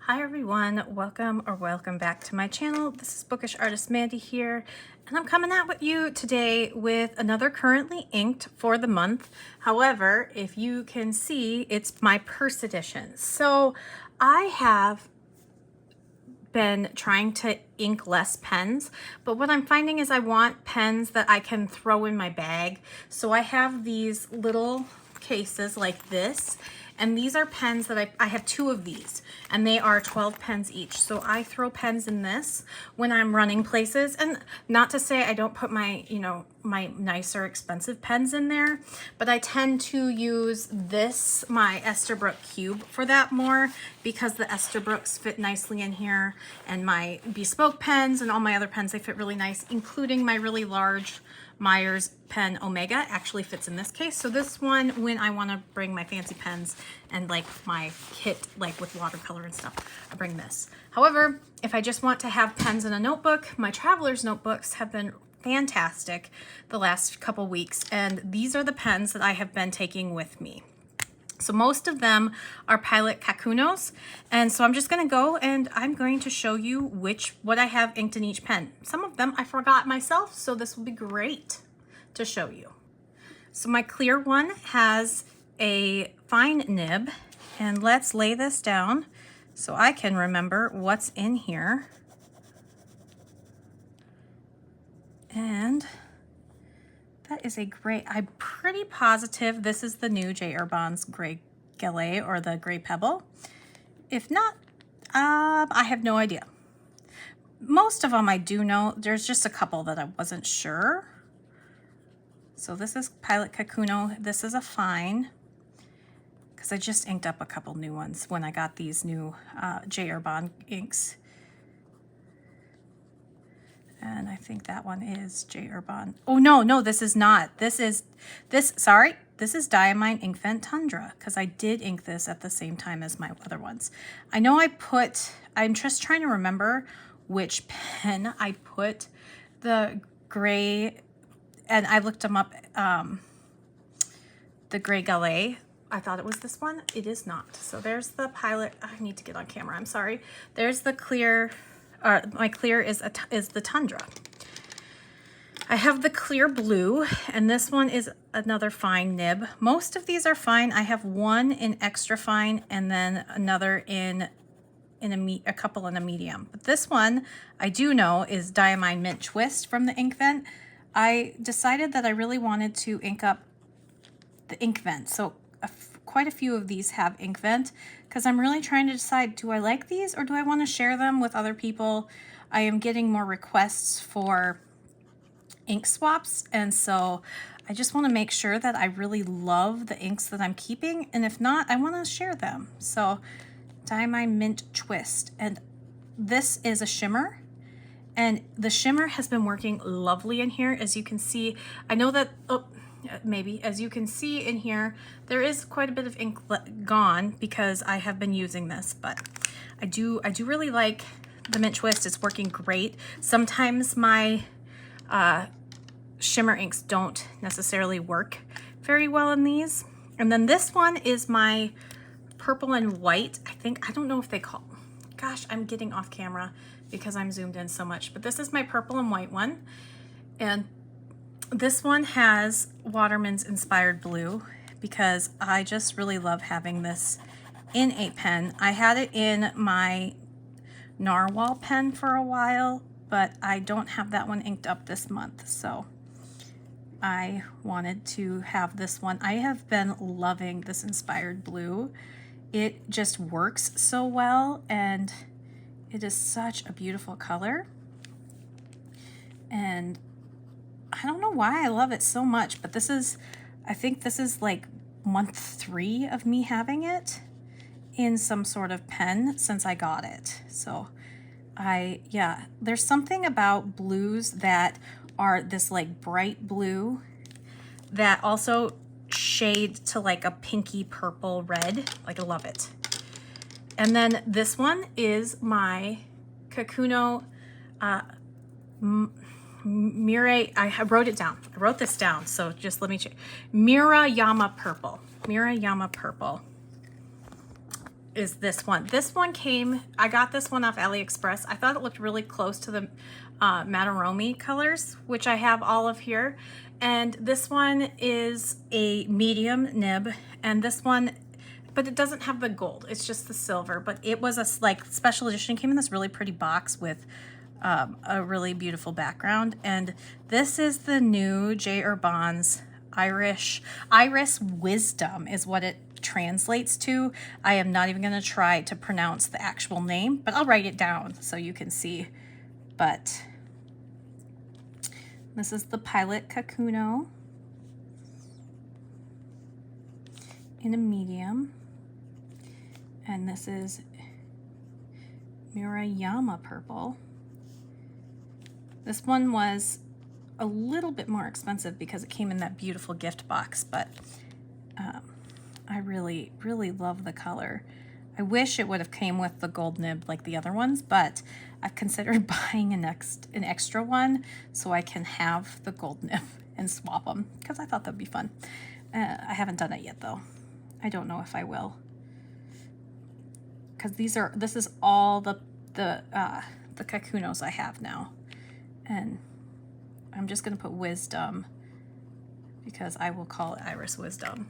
Hi everyone, welcome back to my channel. This is Bookish Artist Mandy here, and I'm coming out with you today with another currently inked for the month. However, if you can see, it's my purse edition. So I have been trying to ink less pens, but what I'm finding is I want pens that I can throw in my bag. So I have these little cases like this, and these are pens that I have two of these, and they are 12 pens each. So I throw pens in this when I'm running places, and not to say I don't put my, my nicer expensive pens in there, but I tend to use this, my Esterbrook Cube, for that more, because the Esterbrook's fit nicely in here, and my Bespoke pens and all my other pens, they fit really nice, including my really large Myers pen Omega actually fits in this case. So this one, when I want to bring my fancy pens and like my kit, like with watercolor and stuff, I bring this. However, if I just want to have pens in a notebook, my traveler's notebooks have been fantastic the last couple weeks, and these are the pens that I have been taking with me. So most of them are Pilot Kakunos, and so I'm just going to go and I'm going to show you what I have inked in each pen. Some of them I forgot myself, so this will be great to show you. So my clear one has a fine nib, and let's lay this down so I can remember what's in here. And that is a great, I'm pretty positive this is the new J. Urban's Gray Gallet or the Gray Pebble. If not, I have no idea. Most of them I do know. There's just a couple that I wasn't sure. So this is Pilot Kakuno. This is a fine, because I just inked up a couple new ones when I got these new J. Urban inks. And I think that one is J. Urban. Oh, no, this is not. Sorry, this is Diamine Inkvent Tundra, because I did ink this at the same time as my other ones. I know I'm just trying to remember which pen I put the gray, and I looked them up, the Gray Gallet. I thought it was this one. It is not. So there's the Pilot. I need to get on camera. I'm sorry. There's the clear. My clear is the Tundra. I have the clear blue, and this one is another fine nib. Most of these are fine. I have one in extra fine and then another in a couple in a medium. But this one I do know is Diamine Mint Twist from the Inkvent. I decided that I really wanted to ink up the Inkvent. So quite a few of these have Inkvent, because I'm really trying to decide, do I like these or do I want to share them with other people? I am getting more requests for ink swaps, and so I just want to make sure that I really love the inks that I'm keeping, and if not, I want to share them. So Diamine Mint Twist, and this is a shimmer, and the shimmer has been working lovely in here. As you can see, I know that, maybe as you can see in here, there is quite a bit of ink gone because I have been using this, but I do really like the Mint Twist. It's working great. Sometimes my shimmer inks don't necessarily work very well in these. And then this one is my purple and white. I don't know if they call, gosh, I'm getting off camera because I'm zoomed in so much, but this is my purple and white one. And this one has Waterman's Inspired Blue, because I just really love having this in a pen. I had it in my Narwhal pen for a while, but I don't have that one inked up this month, so I wanted to have this one. I have been loving this Inspired Blue. It just works so well, and it is such a beautiful color. And I don't know why I love it so much, but I think this is like month 3 of me having it in some sort of pen since I got it. So there's something about blues that are this like bright blue that also shade to like a pinky purple red. Like, I love it. And then this one is my Kakuno Mirai, I wrote it down. I wrote this down, so just let me check. Mirayama Purple. is this one. This one came, I got this one off AliExpress. I thought it looked really close to the Mataromi colors, which I have all of here. And this one is a medium nib, and this one, but it doesn't have the gold. It's just the silver, but it was a like special edition. It came in this really pretty box with a really beautiful background. And this is the new J. Urban's Iris Wisdom is what it translates to. I am not even going to try to pronounce the actual name, but I'll write it down so you can see. But this is the Pilot Kakuno in a medium, and this is Murayama purple. This one was a little bit more expensive because it came in that beautiful gift box, but I really, really love the color. I wish it would have came with the gold nib like the other ones, but I've considered buying an extra one so I can have the gold nib and swap them, because I thought that'd be fun. I haven't done it yet though. I don't know if I will, because this is all the Kakunos I have now, and I'm just gonna put Wisdom because I will call it Iris Wisdom.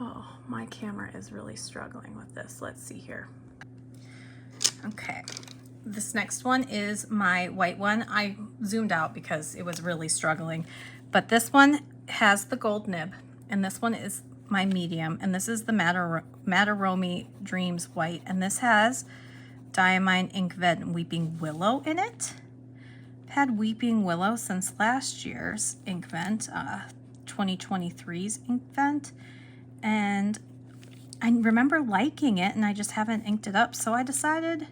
Oh, my camera is really struggling with this. Let's see here. Okay, this next one is my white one. I zoomed out because it was really struggling, but this one has the gold nib, and this one is my medium, and this is the Mataromi Dreams White, and this has Diamine, Inkvent, and Weeping Willow in it. I've had Weeping Willow since last year's Inkvent, 2023's Inkvent, and I remember liking it, and I just haven't inked it up, so I decided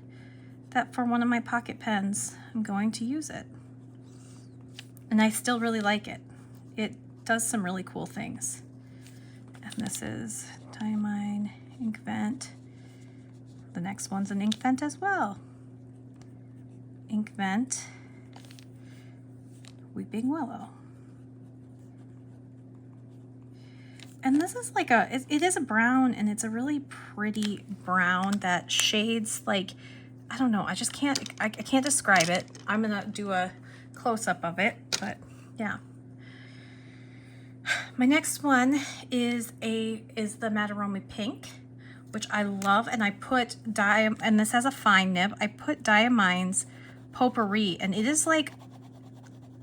that for one of my pocket pens, I'm going to use it. And I still really like it. It does some really cool things. And this is Diamine, Inkvent. The next one's an Inkvent as well. Inkvent, Weeping Willow. And this is like it is a brown, and it's a really pretty brown that shades like, I don't know, I just can't, I can't describe it. I'm gonna do a close-up of it, but yeah. My next one is the Mataromi Pink, which I love, and I put and this has a fine nib. I put Diamine's Potpourri, and it is like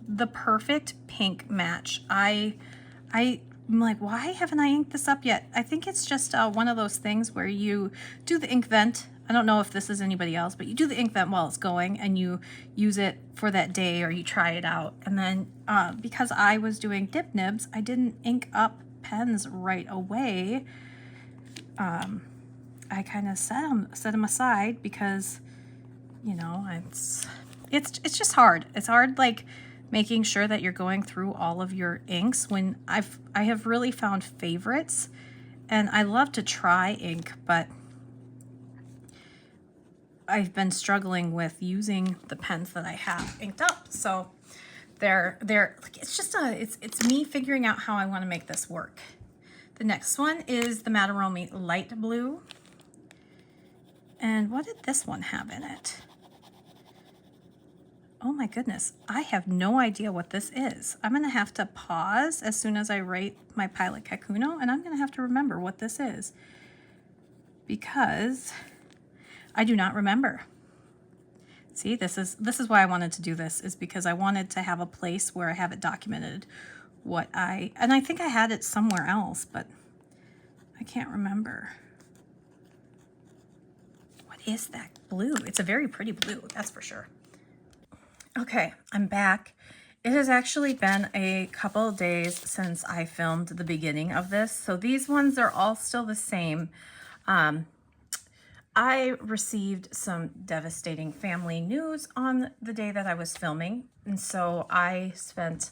the perfect pink match. I'm like, why haven't I inked this up yet? I think it's just one of those things where you do the Inkvent. I don't know if this is anybody else, but you do the Inkvent while it's going, and you use it for that day, or you try it out. And then because I was doing dip nibs, I didn't ink up pens right away. I kind of set them aside because, you know, it's just hard. It's hard, like, making sure that you're going through all of your inks when I have really found favorites, and I love to try ink, but I've been struggling with using the pens that I have inked up. So they're like, it's just it's me figuring out how I want to make this work. The next one is the Mataromi Light Blue. And what did this one have in it? Oh my goodness, I have no idea what this is. I'm gonna have to pause as soon as I write my Pilot Kakuno, and I'm gonna have to remember what this is, because I do not remember. See, this is why I wanted to do this, is because I wanted to have a place where I have it documented and I think I had it somewhere else, but I can't remember. What is that blue? It's a very pretty blue, that's for sure. Okay, I'm back. It has actually been a couple of days since I filmed the beginning of this, so these ones are all still the same. I received some devastating family news on the day that I was filming, and so I spent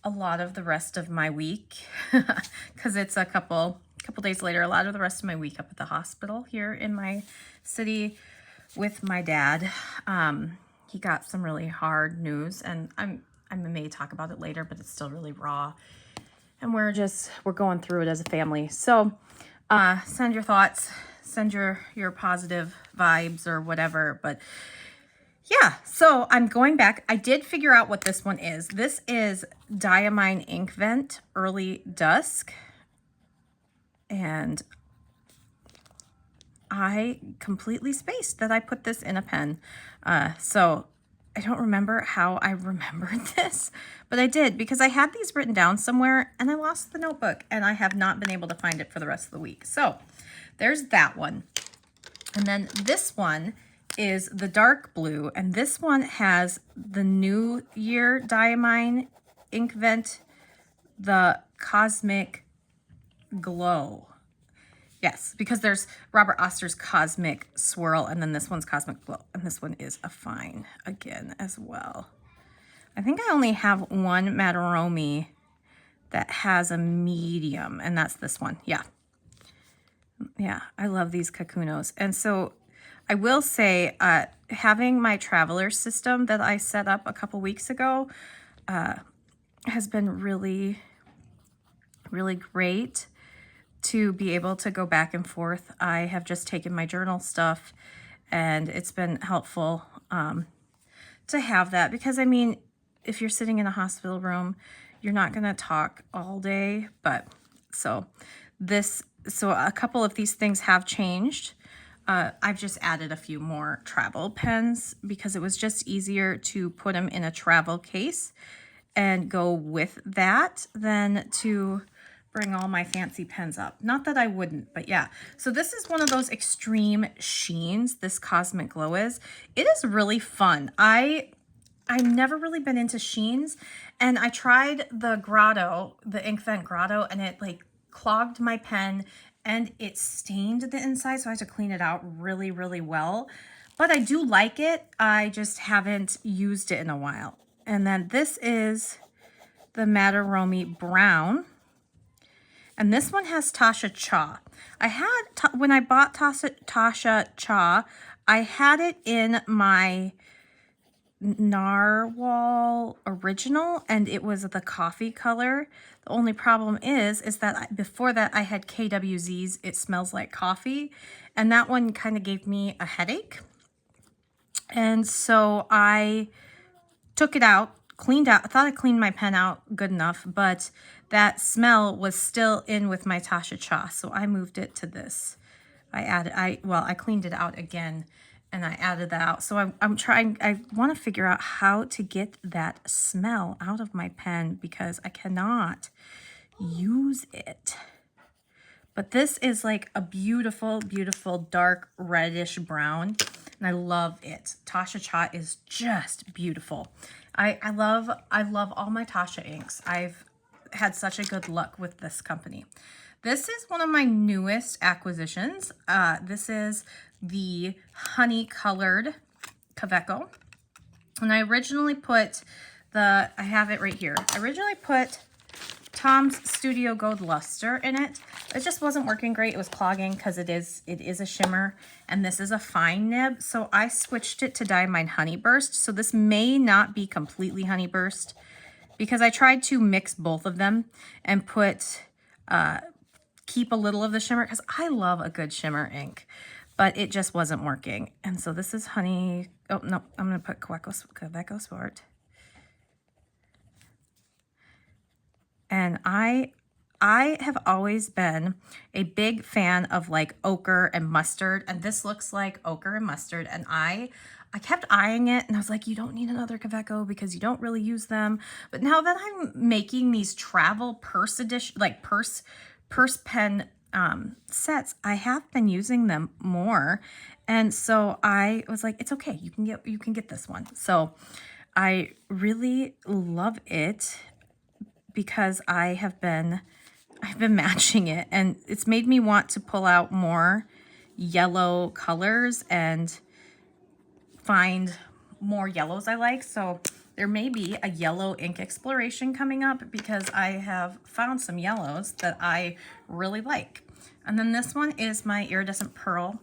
a lot of the rest of my week, because it's a couple days later, a lot of the rest of my week up at the hospital here in my city with my dad. He got some really hard news, and I may talk about it later, but it's still really raw, and we're going through it as a family. So Send your thoughts, send your positive vibes or whatever. But yeah, so I'm going back. I did figure out what this one is. This is Diamine Inkvent Early Dusk. And I completely spaced that I put this in a pen. So I don't remember how I remembered this, but I did because I had these written down somewhere and I lost the notebook and I have not been able to find it for the rest of the week. So there's that one. And then this one is the dark blue, and this one has the New Year Diamine Inkvent, the Cosmic Glow. Yes, because there's Robert Oster's Cosmic Swirl, and then this one's Cosmic Glow, and this one is a fine again as well. I think I only have one Mataromi that has a medium, and that's this one. Yeah. Yeah, I love these Kakunos. And so I will say, having my traveler system that I set up a couple weeks ago has been really, really great to be able to go back and forth. I have just taken my journal stuff and it's been helpful to have that because, I mean, if you're sitting in a hospital room, you're not going to talk all day. But so a couple of these things have changed. I've just added a few more travel pens because it was just easier to put them in a travel case and go with that than to bring all my fancy pens up. Not that I wouldn't, but yeah. So this is one of those extreme sheens, this Cosmic Glow is. It is really fun. I've never really been into sheens, and I tried the Grotto, the Inkvent Grotto, and it like clogged my pen and it stained the inside, so I had to clean it out really, really well. But I do like it. I just haven't used it in a while. And then this is the Mataromi Brown. And this one has Tasha Cha. I had, when I bought Tasha Cha, I had it in my Narwhal original, and it was the coffee color. The only problem is that before that I had KWZ's It Smells Like Coffee, and that one kind of gave me a headache. And so I took it out, cleaned out. I thought I cleaned my pen out good enough, but that smell was still in with my Tasha Cha, so I moved it to this. I cleaned it out again and I added that out. So I want to figure out how to get that smell out of my pen because I cannot use it. But this is like a beautiful, beautiful dark reddish brown, and I love it. Tasha Cha is just beautiful. I love all my Tasha inks. I've had such a good luck with this company. This is one of my newest acquisitions. This is the honey colored Kaweco. And I originally put I have it right here. I originally put Tom's Studio Gold Luster in it. It just wasn't working great. It was clogging because it is a shimmer, and this is a fine nib. So I switched it to Diamine Honey Burst. So this may not be completely Honey Burst because I tried to mix both of them and keep a little of the shimmer because I love a good shimmer ink, but it just wasn't working. And so this is honey. Oh no, I'm gonna put Kaweco Sport. And I have always been a big fan of like ochre and mustard, and this looks like ochre and mustard, and I kept eyeing it and I was like, you don't need another Kaweco because you don't really use them. But now that I'm making these travel purse edition, like purse pen sets, I have been using them more. And so I was like, it's okay, you can get this one. So I really love it because I've been matching it, and it's made me want to pull out more yellow colors and find more yellows I like. So there may be a yellow ink exploration coming up because I have found some yellows that I really like. And then this one is my Iridescent Pearl.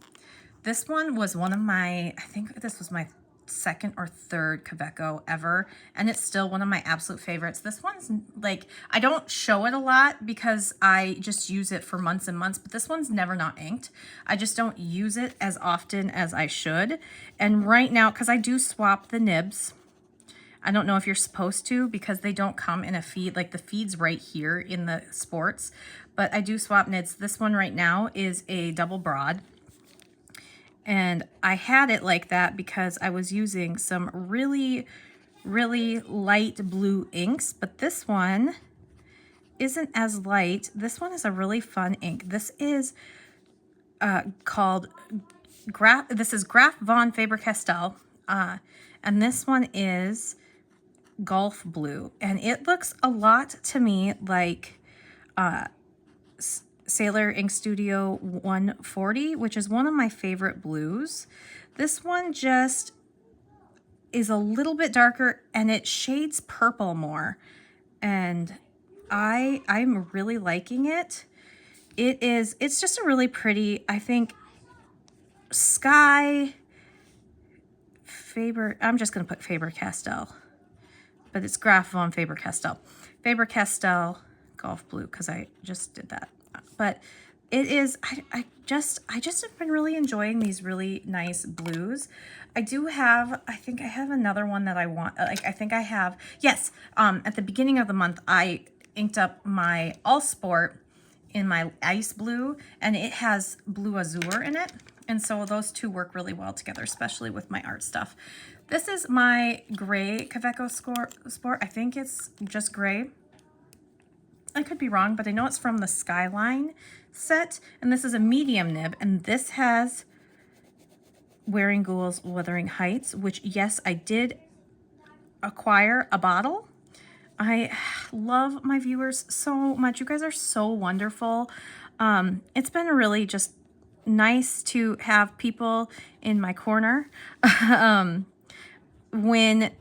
This one was one of my, I think this was my second or third Kaweco ever, and it's still one of my absolute favorites. This one's like, I don't show it a lot because I just use it for months and months, but this one's never not inked. I just don't use it as often as I should. And right now, because I do swap the nibs, I don't know if you're supposed to because they don't come in a feed, like the feed's right here in the sports, but I do swap nibs. This one right now is a double broad. And I had it like that because I was using some really, really light blue inks, but this one isn't as light. This one is a really fun ink. This is called Graf von Faber-Castell, and this one is Golf Blue, and it looks a lot to me like Sailor Ink Studio 140, which is one of my favorite blues. This one just is a little bit darker and it shades purple more, and I'm really liking it. It's just a really pretty, I think, sky Faber, I'm just gonna put Faber-Castell, but it's Graf von Faber-Castell. Faber-Castell Golf Blue, because I just did that. But it is, I just have been really enjoying these really nice blues. I do have, I think I have another one that I want, like I think I have, yes, at the beginning of the month, I inked up my All Sport in my ice blue, and it has blue azure in it. And so those two work really well together, especially with my art stuff. This is my gray Kaweco Sport. I think it's just gray. I could be wrong, but I know it's from the Skyline set, and this is a medium nib, and this has Wearing Ghouls, Wuthering Heights, which, yes, I did acquire a bottle. I love my viewers so much. You guys are so wonderful. It's been really just nice to have people in my corner. When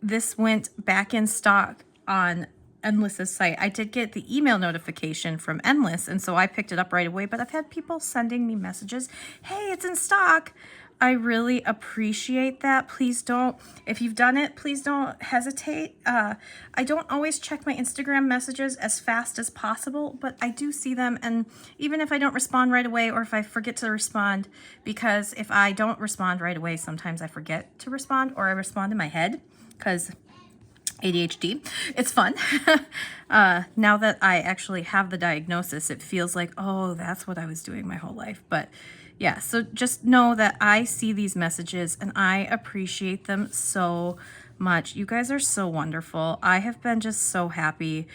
this went back in stock on Endless's site, I did get the email notification from Endless, and so I picked it up right away, but I've had people sending me messages, hey, it's in stock. I really appreciate that. Please don't, if you've done it, please don't hesitate. I don't always check my Instagram messages as fast as possible, but I do see them, and even if I don't respond right away, or if I forget to respond, because if I don't respond right away, sometimes I forget to respond, or I respond in my head, because ADHD. It's fun. Now that I actually have the diagnosis, it feels like, oh, that's what I was doing my whole life. But yeah, so just know that I see these messages and I appreciate them so much. You guys are so wonderful. I have been just so happy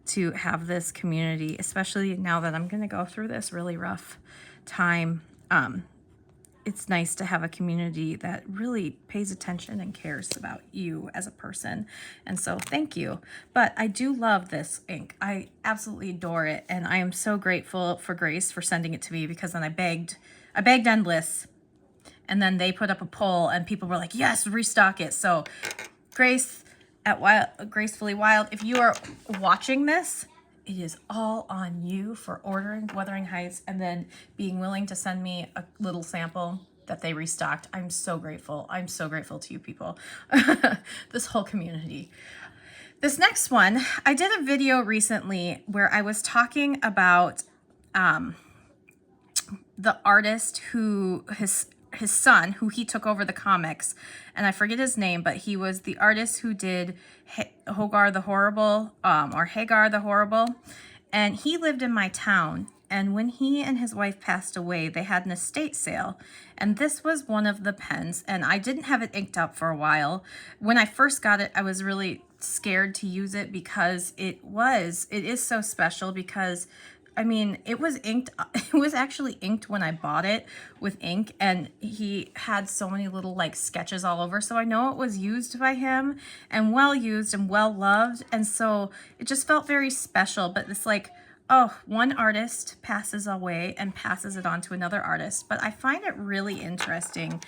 to have this community, especially now that I'm going to go through this really rough time. It's nice to have a community that really pays attention and cares about you as a person. And so thank you. But I do love this ink. I absolutely adore it. And I am so grateful for Grace for sending it to me, because then I begged Endless, and then they put up a poll and people were like, yes, restock it. So Grace at Gracefully Wild, if you are watching this, it is all on you for ordering Wuthering Heights and then being willing to send me a little sample that they restocked. I'm so grateful. I'm so grateful to you people, this whole community. This next one, I did a video recently where I was talking about the artist who his son, who he took over the comics, and I forget his name, but he was the artist who did Hagar the Horrible, and he lived in my town. And when he and his wife passed away, they had an estate sale, and this was one of the pens, and I didn't have it inked up for a while. When I first got it, I was really scared to use it because it is so special, because I mean, it was inked, it was actually inked when I bought it with ink, and he had so many little like sketches all over. So I know it was used by him and well used and well loved. And so it just felt very special. But it's like, oh, one artist passes away and passes it on to another artist. But I find it really interesting.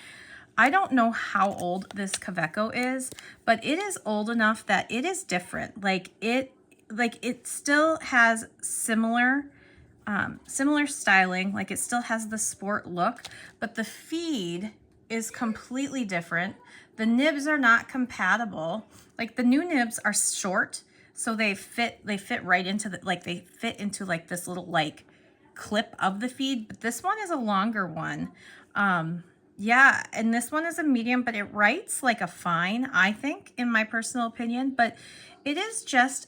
I don't know how old this Kaweco is, but it is old enough that it is different. Like it still has similar styling, like it still has the sport look, but the feed is completely different. The nibs are not compatible. Like the new nibs are short, so they fit right into the, like they fit into like this little like clip of the feed, but this one is a longer one. Yeah, and this one is a medium, but it writes like a fine, I think, in my personal opinion, but it is just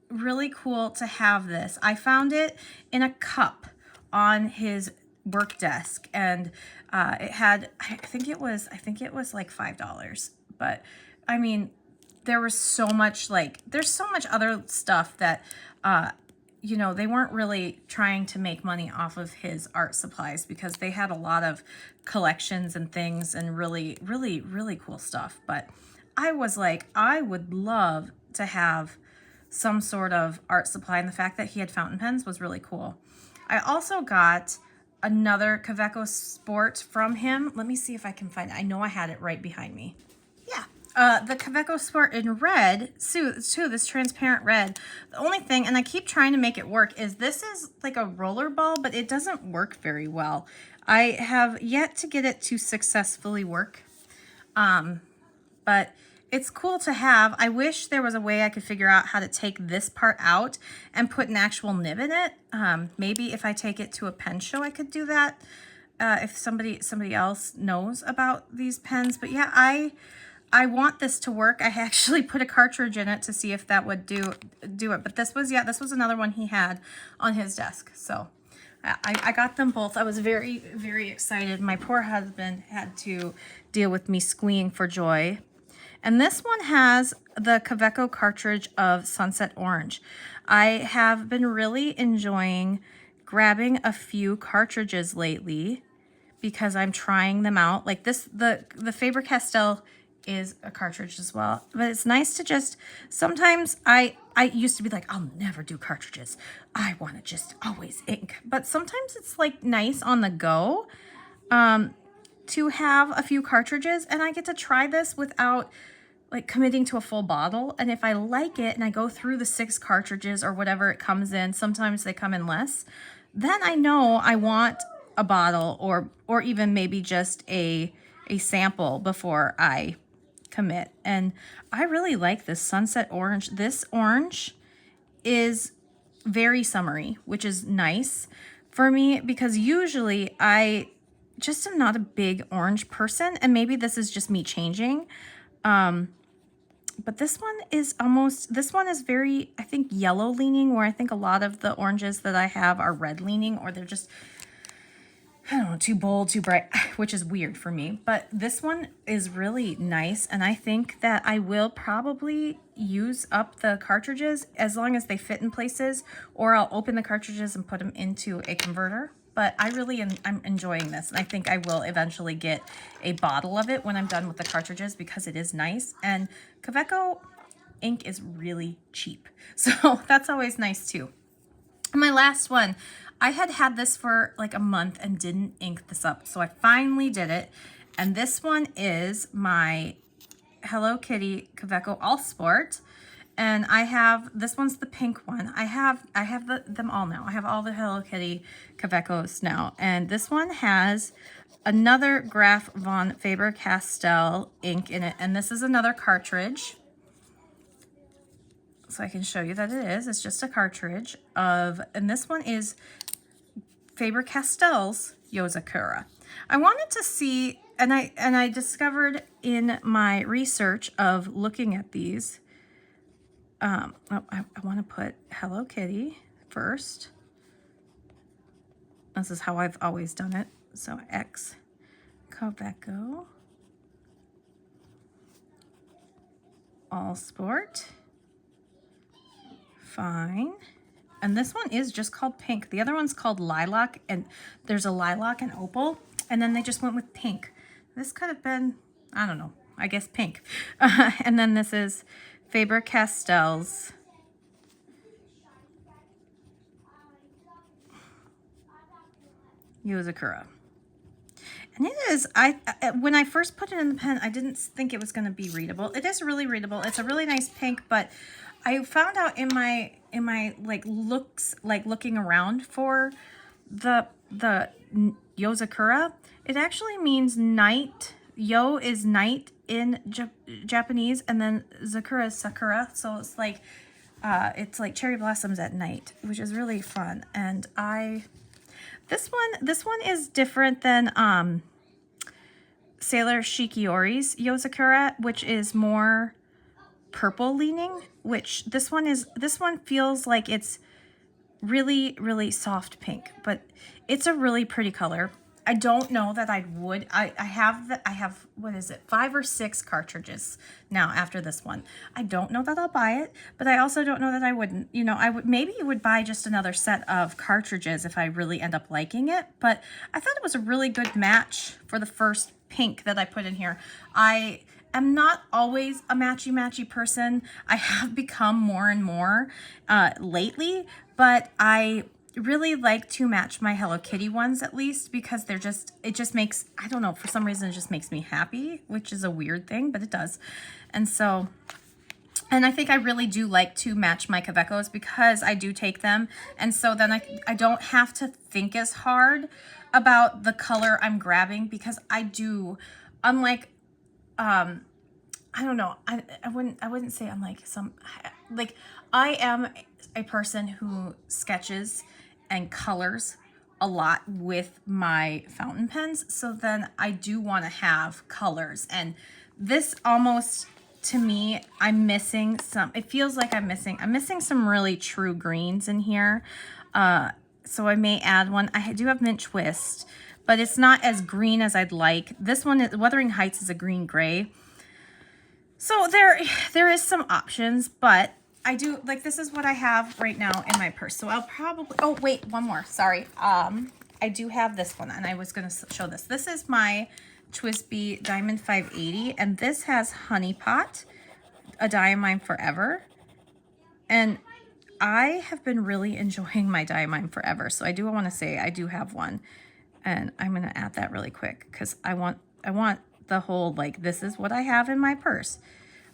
really cool to have this. I found it in a cup on his work desk, and it had, I think it was like $5, but I mean, there was so much, like, there's so much other stuff that, you know, they weren't really trying to make money off of his art supplies because they had a lot of collections and things and really, really, really cool stuff. But I was like, I would love to have some sort of art supply, and the fact that he had fountain pens was really cool. I also got another Kaweco Sport from him. Let me see if I can find it. I know I had it right behind me. Yeah, the Kaweco Sport in red, too, this transparent red. The only thing, and I keep trying to make it work, is this is like a roller ball, but it doesn't work very well. I have yet to get it to successfully work, but it's cool to have. I wish there was a way I could figure out how to take this part out and put an actual nib in it. Maybe if I take it to a pen show, I could do that. If somebody else knows about these pens. But yeah, I want this to work. I actually put a cartridge in it to see if that would do it. But this was another one he had on his desk. So I got them both. I was very, very excited. My poor husband had to deal with me squealing for joy. And this one has the Kaweco cartridge of Sunset Orange. I have been really enjoying grabbing a few cartridges lately because I'm trying them out. Like this, the Faber-Castell is a cartridge as well. But it's nice to just, sometimes I used to be like, I'll never do cartridges. I want to just always ink. But sometimes it's like nice on the go to have a few cartridges, and I get to try this without like committing to a full bottle. And if I like it and I go through the 6 cartridges or whatever it comes in, sometimes they come in less, then I know I want a bottle or even maybe just a sample before I commit. And I really like this Sunset Orange. This orange is very summery, which is nice for me because usually I just am not a big orange person, and maybe this is just me changing. But this one is very, I think, yellow leaning, where I think a lot of the oranges that I have are red leaning, or they're just, I don't know, too bold, too bright, which is weird for me. But this one is really nice, and I think that I will probably use up the cartridges as long as they fit in places, or I'll open the cartridges and put them into a converter. But I'm enjoying this, and I think I will eventually get a bottle of it when I'm done with the cartridges because it is nice. And Kaweco ink is really cheap, so that's always nice too. And my last one, I had this for like a month and didn't ink this up, so I finally did it. And this one is my Hello Kitty Kaweco All Sport. And I have, this one's the pink one. I have them all now. I have all the Hello Kitty Kawecos now. And this one has another Graf von Faber-Castell ink in it. And this is another cartridge. So I can show you that it is. It's just a cartridge of, and this one is Faber-Castell's Yozakura. I wanted to see, and I discovered in my research of looking at these, I want to put Hello Kitty first. This is how I've always done it. So X Kaweco All Sport. Fine. And this one is just called pink. The other one's called lilac, and there's a lilac and opal, and then they just went with pink. This could have been, I don't know, I guess pink. And then this is Faber-Castell's Yozakura. And it is, when I first put it in the pen, I didn't think it was going to be readable. It is really readable. It's a really nice pink, but I found out in my looking around for the Yozakura, it actually means night. Yo is night in Japanese, and then Sakura is Sakura, so it's like cherry blossoms at night, which is really fun. And this one is different than Sailor Shikiori's Yozakura, which is more purple leaning, which this one feels like it's really, really soft pink, but it's a really pretty color. I don't know that I would. I have, what is it, 5 or 6 cartridges now after this one. I don't know that I'll buy it, but I also don't know that I wouldn't. You know, I would maybe would buy just another set of cartridges if I really end up liking it, but I thought it was a really good match for the first pink that I put in here. I am not always a matchy person. I have become more and more lately, but I really like to match my Hello Kitty ones, at least, because it just makes, I don't know, for some reason it just makes me happy, which is a weird thing, but it does. And so, and I think I really do like to match my Kawecos because I do take them, and so then I don't have to think as hard about the color I'm grabbing, because I do, unlike I don't know, I wouldn't say unlike some, like, I am a person who sketches and colors a lot with my fountain pens, so then I do want to have colors. And this almost, to me, I'm missing some, it feels like I'm missing some really true greens in here. So I may add one. I do have Mint Twist, but it's not as green as I'd like. This one, Wuthering Heights, is a green gray. So there is some options, but I do, like, this is what I have right now in my purse. So I'll probably, oh wait, one more, sorry. I do have this one, and I was gonna show this. This is my Twisby Diamond 580, and this has Honey Pot, a Diamine Forever. And I have been really enjoying my Diamine Forever, so I do want to say I do have one, and I'm gonna add that really quick because I want the whole, like, this is what I have in my purse.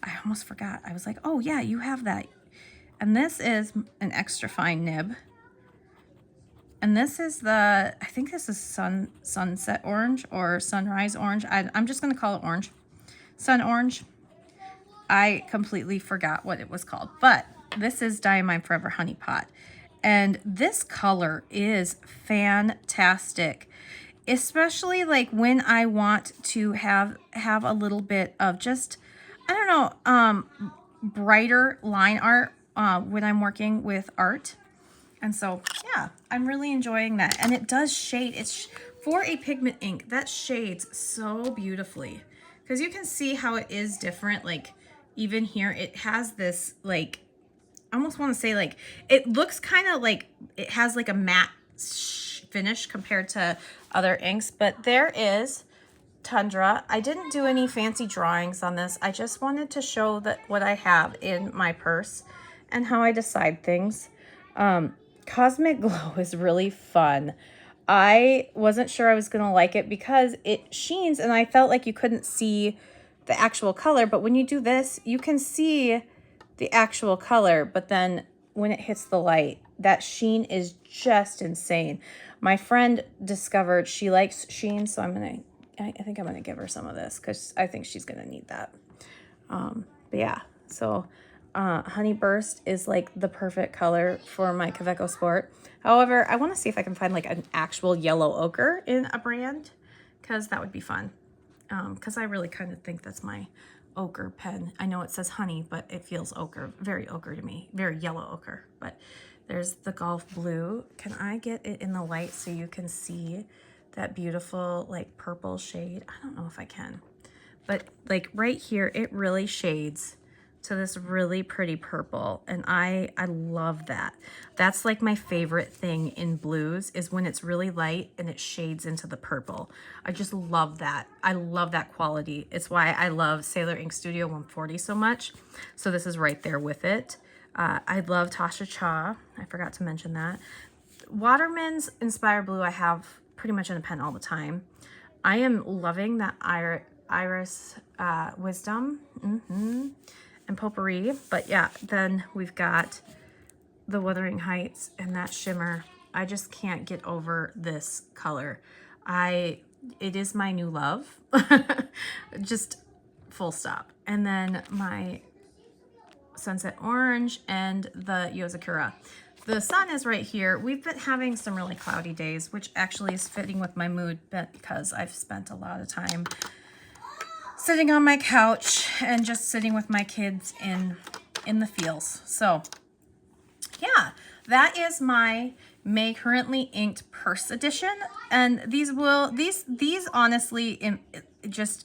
I almost forgot. I was like, oh yeah, you have that. And this is an extra fine nib. And this is I think this is sunset orange or sunrise orange. I'm just gonna call it orange. Sun orange. I completely forgot what it was called, but this is Diamine Forever Honey Pot. And this color is fantastic, especially like when I want to have a little bit of just, I don't know, brighter line art when I'm working with art. And so, yeah, I'm really enjoying that. And it does shade. It's for a pigment ink that shades so beautifully, because you can see how it is different. Like, even here, it has this, like, I almost want to say, like, it looks kind of like it has like a matte finish compared to other inks. But there is Tundra. I didn't do any fancy drawings on this. I just wanted to show that what I have in my purse and how I decide things. Cosmic Glow is really fun. I wasn't sure I was gonna like it because it sheens, and I felt like you couldn't see the actual color, but when you do this, you can see the actual color, but then when it hits the light, that sheen is just insane. My friend discovered she likes sheen, so I think I'm gonna give her some of this because I think she's gonna need that. But yeah, so Honey Burst is like the perfect color for my Kaweco Sport. However, I want to see if I can find like an actual yellow ochre in a brand, because that would be fun. Because I really kind of think that's my ochre pen. I know it says honey, but it feels ochre, very ochre to me, very yellow ochre. But there's the Golf Blue. Can I get it in the light so you can see that beautiful like purple shade? I don't know if I can, but like right here, it really shades to this really pretty purple, and I love that. That's like my favorite thing in blues, is when it's really light and it shades into the purple. I just love that. I love that quality. It's why I love Sailor Ink Studio 140 so much. So this is right there with it. I love Tasha Cha. I forgot to mention that. Waterman's Inspire Blue I have pretty much in a pen all the time. I am loving that Iris Wisdom. And Potpourri. But yeah, then we've got the Wuthering Heights and that Shimmer. I just can't get over this color. It is my new love. Just full stop. And then my Sunset Orange and the Yozakura. The sun is right here. We've been having some really cloudy days, which actually is fitting with my mood because I've spent a lot of time sitting on my couch and just sitting with my kids in the fields. So yeah, that is my May Currently Inked Purse Edition. And these honestly just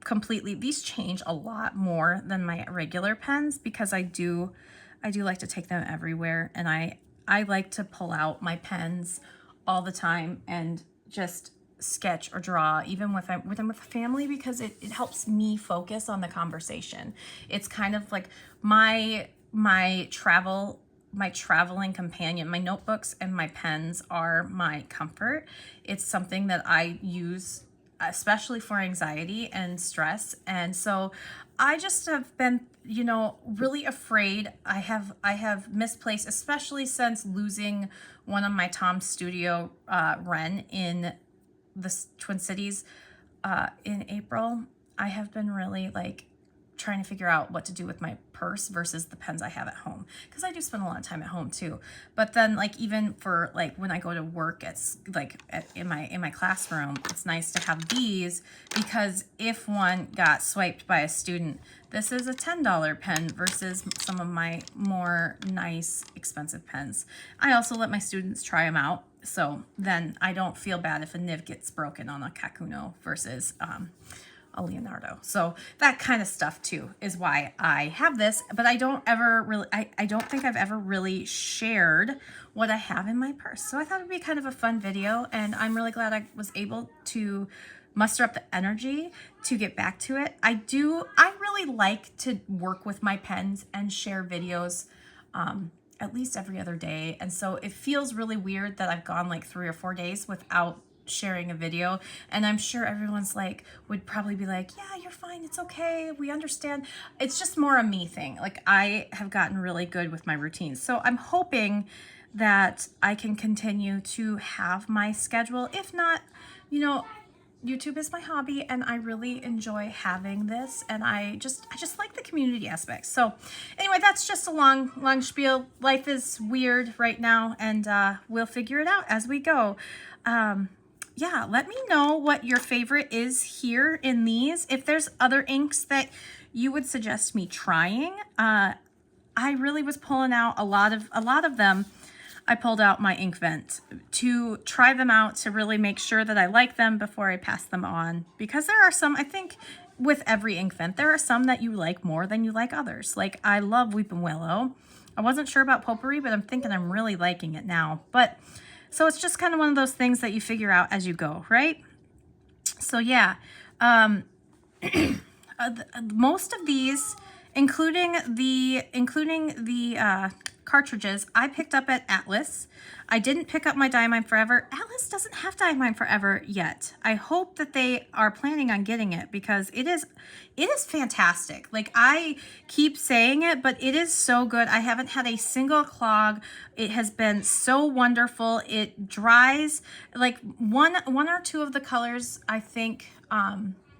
completely, these change a lot more than my regular pens because I do like to take them everywhere, and I like to pull out my pens all the time and just sketch or draw, even with family, because it helps me focus on the conversation. It's kind of like my traveling companion. My notebooks and my pens are my comfort. It's something that I use especially for anxiety and stress. And so I just have been, you know, really afraid. I have misplaced, especially since losing one of my Tom Studio Ren in the Twin Cities in April. I have been really like trying to figure out what to do with my purse versus the pens I have at home, because I do spend a lot of time at home too. But then like even for like when I go to work in my classroom, it's nice to have these, because if one got swiped by a student, this is a $10 pen versus some of my more nice expensive pens. I also let my students try them out, so then I don't feel bad if a nib gets broken on a Kakuno versus a Leonardo. So that kind of stuff too is why I have this, but I don't think I've ever really shared what I have in my purse. So I thought it'd be kind of a fun video, and I'm really glad I was able to muster up the energy to get back to it. I really like to work with my pens and share videos at least every other day. And so it feels really weird that I've gone like 3 or 4 days without sharing a video, and I'm sure everyone's like would probably be like, yeah, you're fine, it's okay, we understand. It's just more a me thing. Like I have gotten really good with my routines, so I'm hoping that I can continue to have my schedule. If not, you know, YouTube is my hobby and I really enjoy having this, and I just like the community aspect. So anyway, that's just a long spiel. Life is weird right now, and we'll figure it out as we go. Yeah, let me know what your favorite is here in these. If there's other inks that you would suggest me trying. I really was pulling out a lot of them. I pulled out my inkvent to try them out, to really make sure that I like them before I pass them on, because there are some, I think with every inkvent, there are some that you like more than you like others. Like I love Weeping Willow. I wasn't sure about Potpourri, but I'm thinking I'm really liking it now. But so it's just kind of one of those things that you figure out as you go, right? So yeah, most of these, including the cartridges, I picked up at Atlas. I didn't pick up my Diamine Forever. Atlas doesn't have Diamine Forever yet. I hope that they are planning on getting it, because it is fantastic. Like I keep saying it, but it is so good. I haven't had a single clog. It has been so wonderful. It dries like one or two of the colors, I think,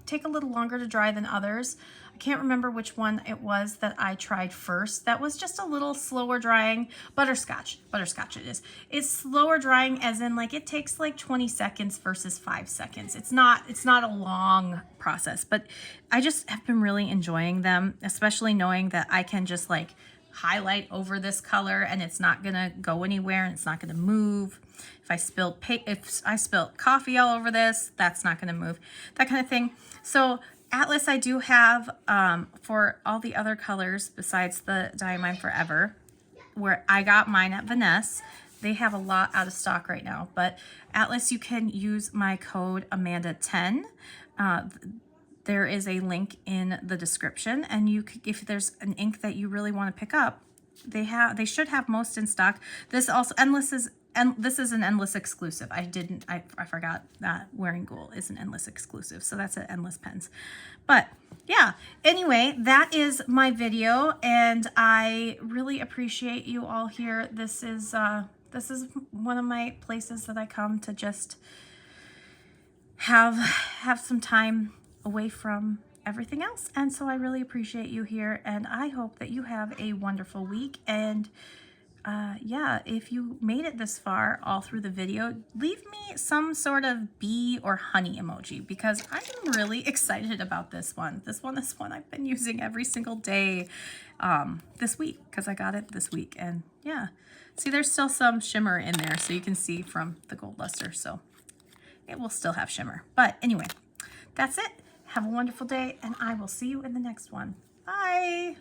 take a little longer to dry than others. I can't remember which one it was that I tried first. That was just a little slower drying. Butterscotch it is. It's slower drying, as in like it takes like 20 seconds versus 5 seconds. It's not a long process, but I just have been really enjoying them, especially knowing that I can just like highlight over this color and it's not gonna go anywhere and it's not gonna move. If I spill coffee all over this, that's not gonna move, that kind of thing. So Atlas I do have for all the other colors besides the Diamine Forever, where I got mine at Vanessa. They have a lot out of stock right now, but Atlas, you can use my code Amanda10. There is a link in the description, and you could, if there's an ink that you really want to pick up, they should have most in stock. This also this is an Endless exclusive. I forgot that Wearing Ghoul is an Endless exclusive, so that's at Endless Pens. But yeah, anyway, that is my video, and I really appreciate you all here. This is one of my places that I come to just have some time away from everything else. And so I really appreciate you here, and I hope that you have a wonderful week. And yeah, if you made it this far all through the video, leave me some sort of bee or honey emoji, because I'm really excited about this one. This one is one I've been using every single day this week, because I got it this week. And yeah, see, there's still some shimmer in there, so you can see from the gold luster, so it will still have shimmer. But anyway, that's it. Have a wonderful day, and I will see you in the next one. Bye.